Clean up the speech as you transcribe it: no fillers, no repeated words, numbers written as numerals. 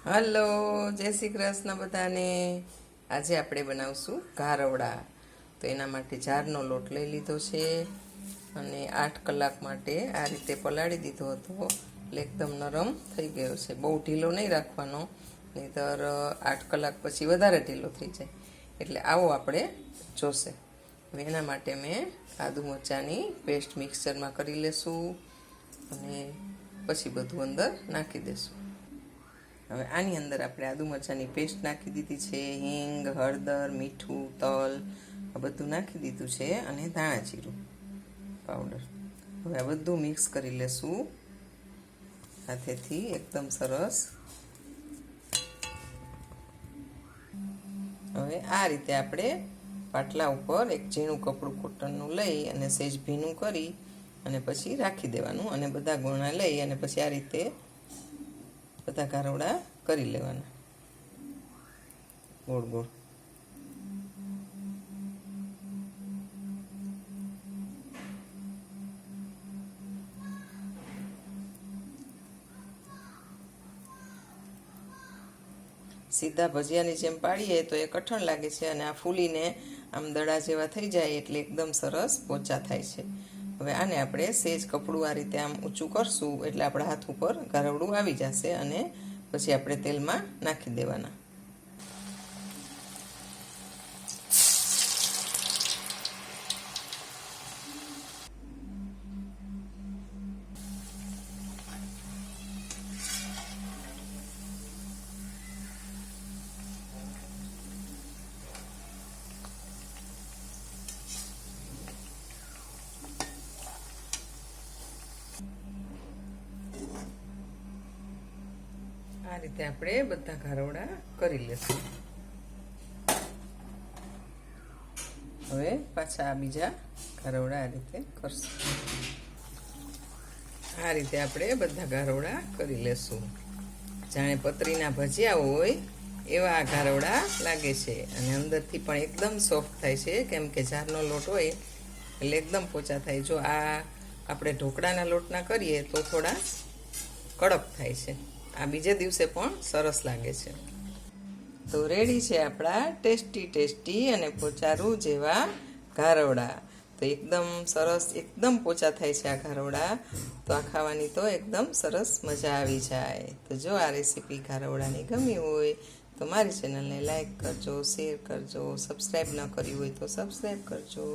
Hello, જય શ્રી કૃષ્ણ બધાને. આજે આપણે બનાવશું ઘારવડા. તો એના માટે જારનો લોટ લઈ લીધો છે અને 8 કલાક માટે આ રીતે પલાળી દીધો હતો. એટલે એકદમ નરમ થઈ ગયો છે. બહુ ઢીલો નહીં રાખવાનો, નહીંતર 8 કલાક પછી વધારે ઢીલો થઈ જાય. એટલે આવો આપણે જોશે. હવે એના માટે મેં આદુ મરચાંની પેસ્ટ મિક્સરમાં કરી લેશું અને પછી બધું અંદર નાખી દેશું. હવે આની અંદર આપણે આદુ મરચાંની પેસ્ટ નાખી દીધી છે, હિંગ, હળદર, મીઠું, તલ આ બધું નાખી દીધું છે અને ધાણા જીરું પાવડર. હવે આ બધું મિક્સ કરી લેશું હાથેથી એકદમ સરસ. હવે આ રીતે આપણે પાટલા ઉપર એક ઝીણું કપડું કોટનનું લઈ અને સહેજ ભીનું કરી અને પછી રાખી દેવાનું અને બધા ગોળા લઈ અને પછી આ રીતે બધા ઘારવડા કરી લેવાના ગોળ ગોળ. સીધા ભજીયાની જેમ પાડીએ તો એ કઠણ લાગે છે અને આ ફૂલીને આમ દડા જેવા થઈ જાય એટલે એકદમ સરસ પોચા થાય છે. હવે આને આપણે સહેજ કપડું આ રીતે આમ ઊંચું કરશું એટલે આપણા હાથ ઉપર ઘારવડું આવી જશે અને પછી આપણે તેલમાં નાખી દેવાના. આ રીતે આપણે બધા ઘારવડા કરી લેશું. હવે પાછા આ બીજા ઘારવડા આ રીતે કરશું. આ રીતે આપણે બધા ઘારવડા કરી લેશું. જાણે પતરીના ભજીયા હોય એવા આ ઘારવડા લાગે છે અને અંદરથી પણ એકદમ સોફ્ટ થાય છે, કેમ કે જારનો લોટ હોય એટલે એકદમ પોચા થાય. જો આ આપણે ઢોકળાના લોટના કરીએ તો થોડા કડક થાય છે. આ બીજે દિવસે પણ સરસ લાગે છે. તો રેડી છે આપણા ટેસ્ટી અને પોચારું જેવા ઘારવડા. તો એકદમ સરસ, એકદમ પોચા થાય છે આ ઘારવડા. તો આ ખાવાની તો એકદમ સરસ મજા આવી જાય. તો જો આ રેસીપી ઘારવડાની ગમી હોય તો મારી ચેનલને લાઈક કરજો, શેર કરજો, સબસ્ક્રાઈબ ન કરી હોય તો સબસ્ક્રાઈબ કરજો.